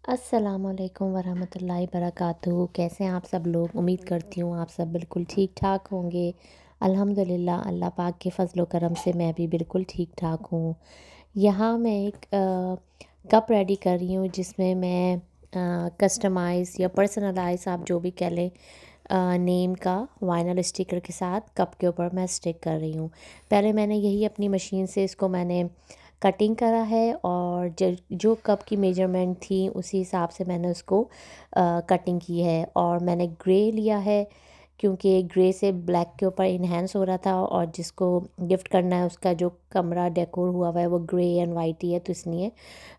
अस्सलामुअलैकुम वरहमतुल्लाहि बरकातुहू। कैसे हैं आप सब लोग? उम्मीद करती हूँ आप सब बिल्कुल ठीक ठाक होंगे। अल्हम्दुलिल्लाह अल्लाह पाक के फ़ज़ल व करम से मैं भी बिल्कुल ठीक ठाक हूँ। यहाँ मैं एक कप रेडी कर रही हूँ जिसमें मैं कस्टमाइज़ या पर्सनलाइज़ आप जो भी कह लें नेम का वाइनल स्टिकर के साथ कप के ऊपर मैं स्टिक कर रही हूँ। पहले मैंने यही अपनी मशीन से इसको मैंने कटिंग करा है और जो कप की मेजरमेंट थी उसी हिसाब से मैंने उसको कटिंग की है। और मैंने ग्रे लिया है क्योंकि ग्रे से ब्लैक के ऊपर इन्हेंस हो रहा था और जिसको गिफ्ट करना है उसका जो कमरा डेकोर हुआ हुआ है वो ग्रे एंड वाइट ही है, तो इसलिए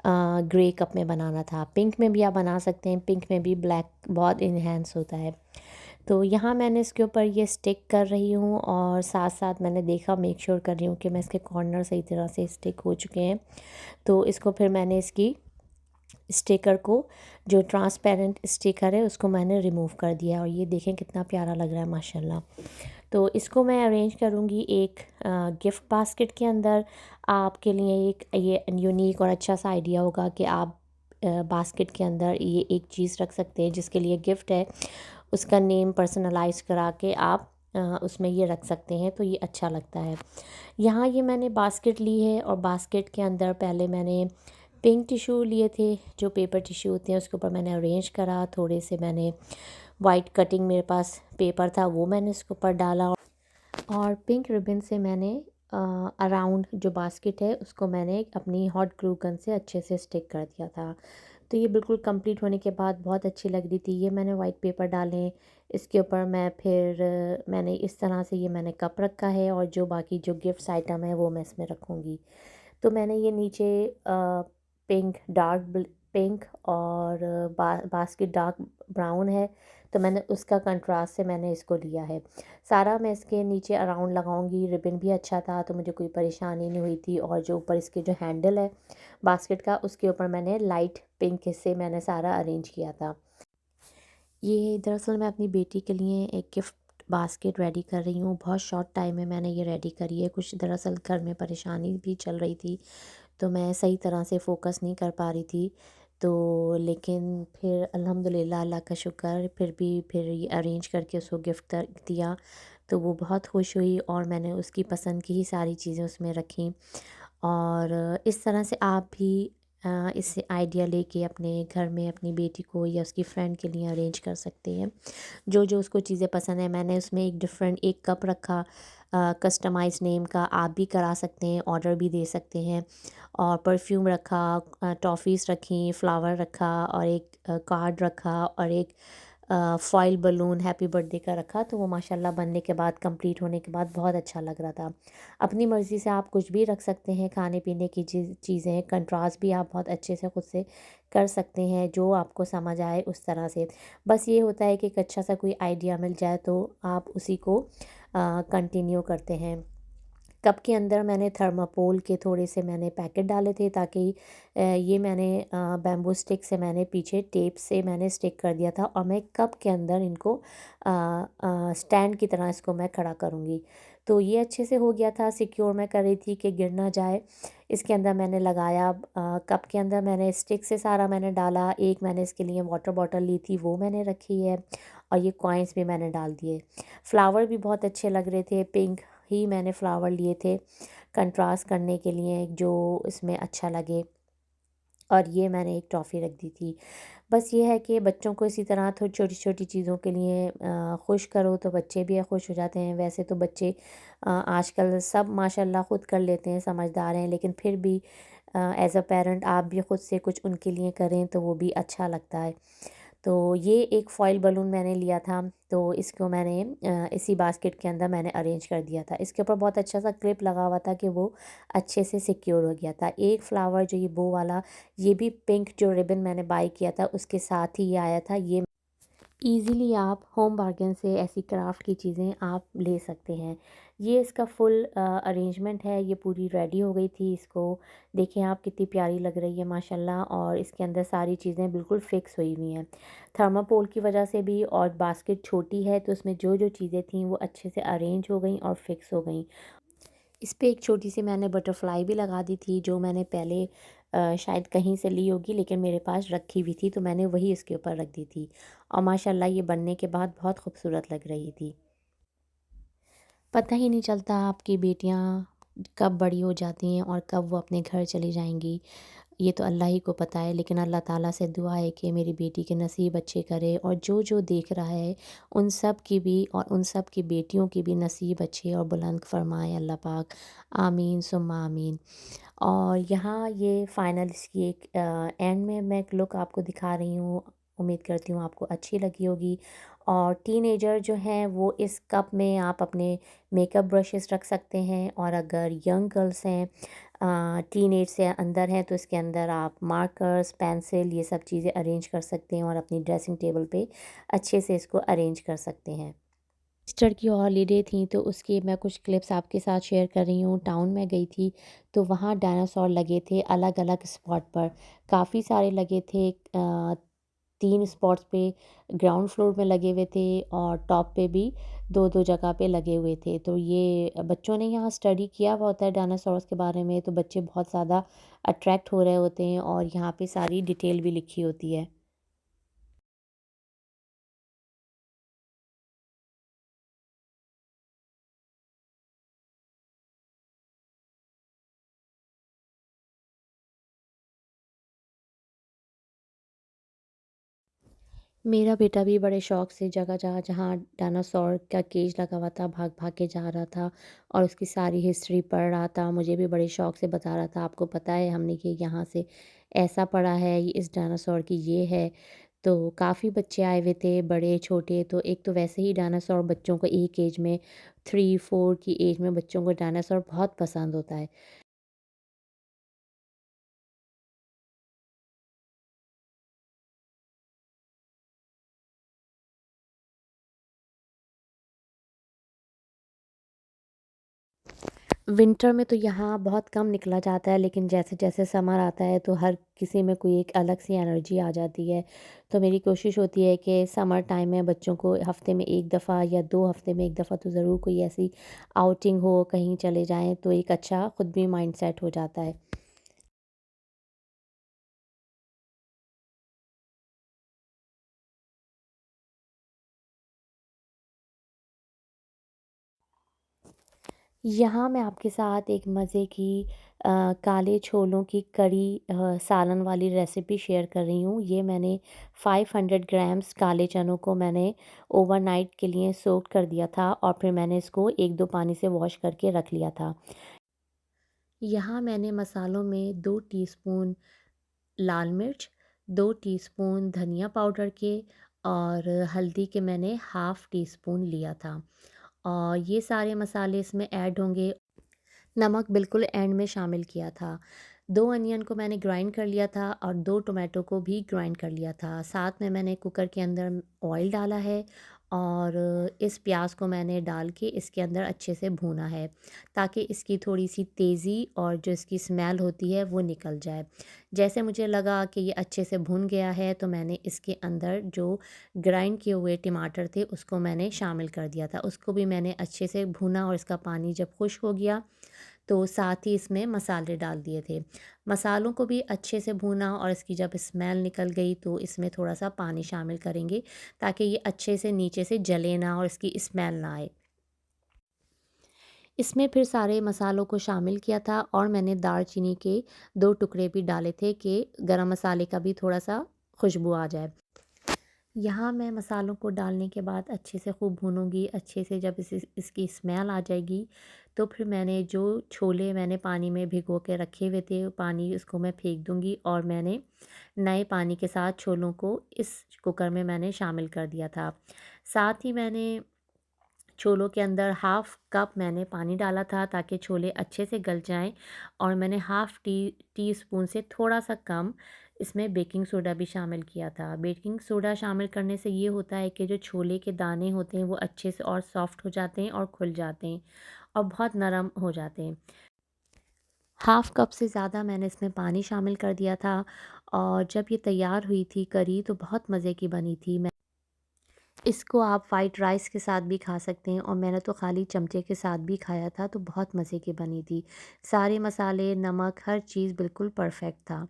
ग्रे कप में बनाना था। पिंक में भी आप बना सकते हैं, पिंक में भी ब्लैक बहुत इन्हेंस होता है। तो यहाँ मैंने इसके ऊपर ये स्टिक कर रही हूँ और साथ साथ मैंने देखा, मेक श्योर कर रही हूँ कि मैं इसके कॉर्नर सही तरह से स्टिक हो चुके हैं। तो इसको फिर मैंने इसकी स्टिकर को, जो ट्रांसपेरेंट स्टिकर है उसको मैंने रिमूव कर दिया और ये देखें कितना प्यारा लग रहा है माशाल्लाह। तो इसको मैं अरेंज करूँगी एक गिफ्ट बास्केट के अंदर। आपके लिए एक ये यूनिक और अच्छा सा आइडिया होगा कि आप बास्केट के अंदर ये एक चीज़ रख सकते हैं जिसके लिए गिफ्ट है, उसका नेम पर्सनलाइज़ करा के आप उसमें ये रख सकते हैं, तो ये अच्छा लगता है। यहाँ ये मैंने बास्केट ली है और बास्केट के अंदर पहले मैंने पिंक टिश्यू लिए थे, जो पेपर टिश्यू होते हैं उसके ऊपर मैंने अरेंज करा। थोड़े से मैंने वाइट कटिंग मेरे पास पेपर था वो मैंने इसके ऊपर डाला और पिंक रिबन से मैंने अराउंड जो बास्केट है उसको मैंने अपनी हॉट ग्लू गन से अच्छे से स्टिक कर दिया था। तो ये बिल्कुल कंप्लीट होने के बाद बहुत अच्छी लग रही थी। ये मैंने वाइट पेपर डाले, इसके ऊपर मैं फिर मैंने इस तरह से ये मैंने कप रखा है और जो बाकी जो गिफ्ट्स आइटम है वो मैं इसमें रखूँगी। तो मैंने ये नीचे पिंक डार्क पिंक और बास्केट डार्क ब्राउन है, तो मैंने उसका कंट्रास्ट से मैंने इसको लिया है। सारा मैं इसके नीचे अराउंड लगाऊंगी। रिबन भी अच्छा था तो मुझे कोई परेशानी नहीं हुई थी। और जो ऊपर इसके जो हैंडल है बास्केट का उसके ऊपर मैंने लाइट पिंक से मैंने सारा अरेंज किया था। ये दरअसल मैं अपनी बेटी के लिए एक गिफ्ट बास्केट रेडी कर रही हूँ। बहुत शॉर्ट टाइम में मैंने ये रेडी करी है। कुछ दरअसल घर में परेशानी भी चल रही थी तो मैं सही तरह से फ़ोकस नहीं कर पा रही थी। तो लेकिन फिर अल्हम्दुलिल्लाह अल्लाह का शुक्र, फिर ये अरेंज करके उसको गिफ्ट दिया तो वो बहुत खुश हुई और मैंने उसकी पसंद की ही सारी चीज़ें उसमें रखी। और इस तरह से आप भी इससे आइडिया लेके अपने घर में अपनी बेटी को या उसकी फ्रेंड के लिए अरेंज कर सकते हैं। जो जो उसको चीज़ें पसंद है, मैंने उसमें एक डिफरेंट एक कप रखा कस्टमाइज़ नेम का। आप भी करा सकते हैं, ऑर्डर भी दे सकते हैं। और परफ्यूम रखा, टॉफ़ीज़ रखी, फ्लावर रखा और एक कार्ड रखा और एक फ़ॉइल बलून हैप्पी बर्थडे का रखा। तो वो माशाल्लाह बनने के बाद, कंप्लीट होने के बाद बहुत अच्छा लग रहा था। अपनी मर्ज़ी से आप कुछ भी रख सकते हैं, खाने पीने की चीज़ें, कंट्रास्ट भी आप बहुत अच्छे से खुद से कर सकते हैं, जो आपको समझ आए उस तरह से। बस ये होता है कि एक अच्छा सा कोई आइडिया मिल जाए तो आप उसी को कंटिन्यू करते हैं। कप के अंदर मैंने थर्माकोल के थोड़े से मैंने पैकेट डाले थे ताकि ये मैंने बैम्बू स्टिक से मैंने पीछे टेप से मैंने स्टिक कर दिया था और मैं कप के अंदर इनको स्टैंड की तरह इसको मैं खड़ा करूँगी। तो ये अच्छे से हो गया था, सिक्योर मैं कर रही थी कि गिर ना जाए। इसके अंदर मैंने लगाया कप के अंदर मैंने स्टिक से सारा मैंने डाला। एक मैंने इसके लिए वाटर बॉटल ली थी वो मैंने रखी है और ये कॉइन्स भी मैंने डाल दिए। फ्लावर भी बहुत अच्छे लग रहे थे, पिंक ही मैंने फ्लावर लिए थे कंट्रास्ट करने के लिए जो इसमें अच्छा लगे। और ये मैंने एक टॉफ़ी रख दी थी। बस ये है कि बच्चों को इसी तरह थोड़ी छोटी-छोटी चीज़ों के लिए खुश करो तो बच्चे भी खुश हो जाते हैं। वैसे तो बच्चे आजकल सब माशाल्लाह ख़ुद कर लेते हैं, समझदार हैं, लेकिन फिर भी एज़ अ पेरेंट आप भी ख़ुद से कुछ उनके लिए करें तो वो भी अच्छा लगता है। तो ये एक फ़ॉइल बलून मैंने लिया था, तो इसको मैंने इसी बास्केट के अंदर मैंने अरेंज कर दिया था। इसके ऊपर बहुत अच्छा सा क्लिप लगा हुआ था कि वो अच्छे से सिक्योर हो गया था। एक फ्लावर जो ये बो वाला, ये भी पिंक जो रिबन मैंने बाय किया था उसके साथ ही ये आया था। ये ईज़िली आप होम बार्गेन से ऐसी क्राफ़्ट की चीज़ें आप ले सकते हैं। ये इसका फुल अरेंजमेंट है, ये पूरी रेडी हो गई थी। इसको देखें आप कितनी प्यारी लग रही है माशाल्लाह और इसके अंदर सारी चीज़ें बिल्कुल फ़िक्स हुई हुई हैं। थर्माकोल की वजह से भी और बास्केट छोटी है तो उसमें जो-जो चीज़ें थीं वो अच्छे से अरेंज हो गईं और फ़िक्स हो गईं। इस पे एक छोटी सी मैंने बटरफ्लाई भी लगा दी थी जो मैंने पहले शायद कहीं से ली होगी, लेकिन मेरे पास रखी हुई थी तो मैंने वही इसके ऊपर रख दी थी और माशाल्लाह ये बनने के बाद बहुत खूबसूरत लग रही थी। पता ही नहीं चलता आपकी बेटियाँ कब बड़ी हो जाती हैं और कब वो अपने घर चली जाएँगी। ये तो अल्लाह ही को पता है, लेकिन अल्लाह ताला से दुआ है कि मेरी बेटी के नसीब अच्छे करे और जो-जो देख रहा है उन सब की भी और उन सब की बेटियों की भी नसीब अच्छे और बुलंद फ़रमाए अल्लाह पाक। आमीन सुम्मा आमीन। और यहाँ ये फाइनल इसकी एक एंड में मैं एक लुक आपको दिखा रही हूँ। उम्मीद करती हूँ आपको अच्छी लगी होगी। और टीनेजर जो हैं वो इस कप में आप अपने मेकअप ब्रशेस रख सकते हैं, और अगर यंग गर्ल्स हैं टीनेज से अंदर हैं तो इसके अंदर आप मार्कर्स, पेंसिल ये सब चीज़ें अरेंज कर सकते हैं और अपनी ड्रेसिंग टेबल पे अच्छे से इसको अरेंज कर सकते हैं। ईस्टर की हॉलीडे थी तो उसकी मैं कुछ क्लिप्स आपके साथ शेयर कर रही हूँ। टाउन में गई थी तो वहाँ डायनासोर लगे थे अलग-अलग स्पॉट पर। काफ़ी सारे लगे थे 3 स्पॉट्स पे ग्राउंड फ्लोर में लगे हुए थे और टॉप पे भी 2-2 जगह पे लगे हुए थे। तो ये बच्चों ने यहाँ स्टडी किया हुआ होता है डायनासोर्स के बारे में, तो बच्चे बहुत ज़्यादा अट्रैक्ट हो रहे होते हैं और यहाँ पे सारी डिटेल भी लिखी होती है। मेरा बेटा भी बड़े शौक से जगह जहाँ जहाँ डायनासोर का केज लगा हुआ था भाग-भाग के जा रहा था और उसकी सारी हिस्ट्री पढ़ रहा था। मुझे भी बड़े शौक से बता रहा था, आपको पता है हमने ये यहाँ से ऐसा पढ़ा है, ये इस डायनासोर की ये है। तो काफ़ी बच्चे आए हुए थे, बड़े-छोटे। तो एक तो वैसे ही डायनासोर बच्चों को एक एज में 3-4 की एज में बच्चों को डायनासोर बहुत पसंद होता है। विंटर में तो यहाँ बहुत कम निकला जाता है, लेकिन जैसे-जैसे समर आता है तो हर किसी में कोई एक अलग सी एनर्जी आ जाती है। तो मेरी कोशिश होती है कि समर टाइम में बच्चों को हफ़्ते में 1 दफ़ा या 2 हफ़्ते में 1 दफ़ा तो ज़रूर कोई ऐसी आउटिंग हो, कहीं चले जाएँ तो एक अच्छा खुद भी माइंड सेट हो जाता है। यहाँ मैं आपके साथ एक मज़े की काले छोलों की कढ़ी सालन वाली रेसिपी शेयर कर रही हूँ। ये मैंने 500 ग्राम्स काले चनों को मैंने ओवरनाइट के लिए सोक कर दिया था और फिर मैंने इसको 1-2 पानी से वॉश करके रख लिया था। यहाँ मैंने मसालों में 2 टीस्पून लाल मिर्च, 2 टीस्पून धनिया पाउडर के और हल्दी के मैंने हाफ़ टी स्पून लिया था। और ये सारे मसाले इसमें ऐड होंगे। नमक बिल्कुल एंड में शामिल किया था। 2 अनियन को मैंने ग्राइंड कर लिया था और 2 टोमेटो को भी ग्राइंड कर लिया था। साथ में मैंने कुकर के अंदर ऑयल डाला है और इस प्याज़ को मैंने डाल के इसके अंदर अच्छे से भूना है, ताकि इसकी थोड़ी-सी तेज़ी और जो इसकी स्मेल होती है वो निकल जाए। जैसे मुझे लगा कि ये अच्छे से भुन गया है तो मैंने इसके अंदर जो ग्राइंड किए हुए टमाटर थे उसको मैंने शामिल कर दिया था। उसको भी मैंने अच्छे से भूना और इसका पानी जब खुश्क हो गया तो साथ ही इसमें मसाले डाल दिए थे। मसालों को भी अच्छे से भूना और इसकी जब स्मेल निकल गई तो इसमें थोड़ा-सा पानी शामिल करेंगे, ताकि ये अच्छे से नीचे से जले ना और इसकी स्मेल ना आए। इसमें फिर सारे मसालों को शामिल किया था और मैंने दालचीनी के 2 टुकड़े भी डाले थे कि गरम मसाले का भी थोड़ा-सा खुशबू आ जाए। यहाँ मैं मसालों को डालने के बाद अच्छे से खूब भूनूँगी, अच्छे से जब इसकी स्मेल आ जाएगी, तो फिर मैंने जो छोले मैंने पानी में भिगो के रखे हुए थे, पानी उसको मैं फेंक दूँगी और मैंने नए पानी के साथ छोलों को इस कुकर में मैंने शामिल कर दिया था। साथ ही मैंने छोलों के अंदर हाफ़ कप मैंने पानी डाला था ताकि छोले अच्छे से गल जाएँ और मैंने हाफ़ टी स्पून से थोड़ा-सा कम इसमें बेकिंग सोडा भी शामिल किया था। बेकिंग सोडा शामिल करने से ये होता है कि जो छोले के दाने होते हैं वो अच्छे से और सॉफ्ट हो जाते हैं और खुल जाते हैं और बहुत नरम हो जाते हैं। हाफ़ कप से ज़्यादा मैंने इसमें पानी शामिल कर दिया था और जब ये तैयार हुई थी करी तो बहुत मज़े की बनी थी। इसको आप वाइट राइस के साथ भी खा सकते हैं और मैंने तो खाली चमचे के साथ भी खाया था, तो बहुत मज़े की बनी थी। सारे मसाले, नमक, हर चीज़ बिल्कुल परफ़ेक्ट था।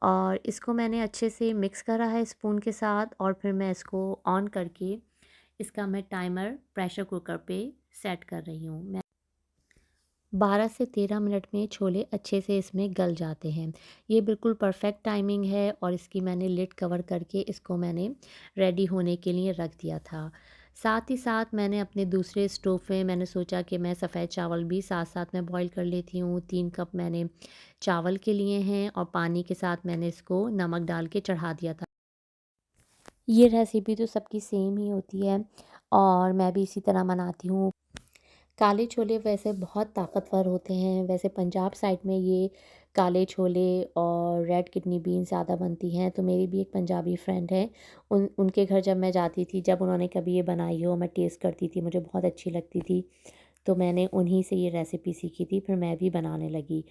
और इसको मैंने अच्छे से मिक्स करा है स्पून के साथ और फिर मैं इसको ऑन करके इसका मैं टाइमर प्रेशर कुकर पे सेट कर रही हूँ। मैं 12 से 13 मिनट में छोले अच्छे से इसमें गल जाते हैं। ये बिल्कुल परफ़ेक्ट टाइमिंग है और इसकी मैंने लिड कवर करके इसको मैंने रेडी होने के लिए रख दिया था। साथ ही साथ मैंने अपने दूसरे स्टोव पे मैंने सोचा कि मैं सफ़ेद चावल भी साथ-साथ में बॉयल कर लेती हूँ। 3 कप मैंने चावल के लिए हैं और पानी के साथ मैंने इसको नमक डाल के चढ़ा दिया था। ये रेसिपी तो सबकी सेम ही होती है और मैं भी इसी तरह बनाती हूँ। काले छोले वैसे बहुत ताकतवर होते हैं। वैसे पंजाब साइड में ये काले छोले और रेड किडनी बीन्स ज़्यादा बनती हैं। तो मेरी भी एक पंजाबी फ्रेंड है, उनके घर जब मैं जाती थी, जब उन्होंने कभी ये बनाई हो, मैं टेस्ट करती थी, मुझे बहुत अच्छी लगती थी। तो मैंने उन्हीं से ये रेसिपी सीखी थी, फिर मैं भी बनाने लगी।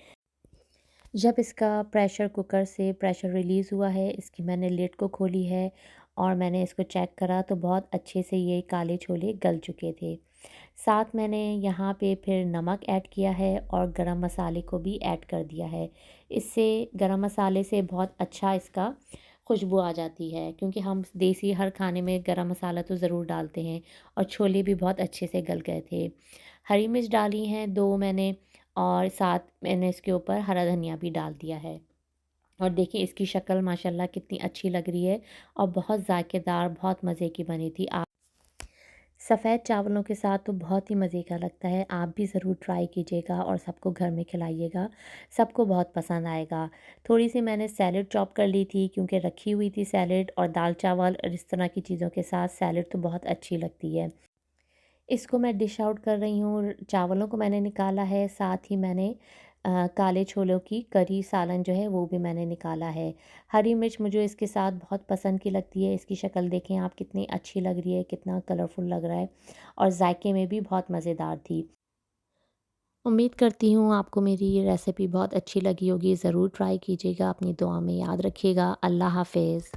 जब इसका प्रेशर कुकर से प्रेशर रिलीज़ हुआ है, इसकी मैंने लिड को खोली है और मैंने इसको चेक करा तो बहुत अच्छे से ये काले छोले गल चुके थे। साथ मैंने यहाँ पे फिर नमक ऐड किया है और गरम मसाले को भी ऐड कर दिया है। इससे गरम मसाले से बहुत अच्छा इसका खुशबू आ जाती है क्योंकि हम देसी हर खाने में गरम मसाला तो ज़रूर डालते हैं और छोले भी बहुत अच्छे से गल गए थे। हरी मिर्च डाली हैं 2 मैंने और साथ मैंने इसके ऊपर हरा धनिया भी डाल दिया है। और देखिए इसकी शक्ल माशाल्लाह कितनी अच्छी लग रही है और बहुत ज़ायकेदार, बहुत मज़े की बनी थी। आप सफ़ेद चावलों के साथ तो बहुत ही मज़े का लगता है। आप भी ज़रूर ट्राई कीजिएगा और सबको घर में खिलाइएगा, सबको बहुत पसंद आएगा। थोड़ी-सी मैंने सैलेड चॉप कर ली थी क्योंकि रखी हुई थी सैलेड और दाल-चावल और इस तरह की चीज़ों के साथ सैलेड तो बहुत अच्छी लगती है। इसको मैं डिश आउट कर रही हूँ, चावलों को मैंने निकाला है, साथ ही मैंने काले छोलों की करी सालन जो है वो भी मैंने निकाला है। हरी मिर्च मुझे इसके साथ बहुत पसंद की लगती है, इसकी शक्ल देखें आप कितनी अच्छी लग रही है, कितना कलरफुल लग रहा है और जायके में भी बहुत मज़ेदार थी। उम्मीद करती हूँ आपको मेरी ये रेसिपी बहुत अच्छी लगी होगी, ज़रूर ट्राई कीजिएगा, अपनी दुआ में याद रखिएगा। अल्लाह हाफ़िज़।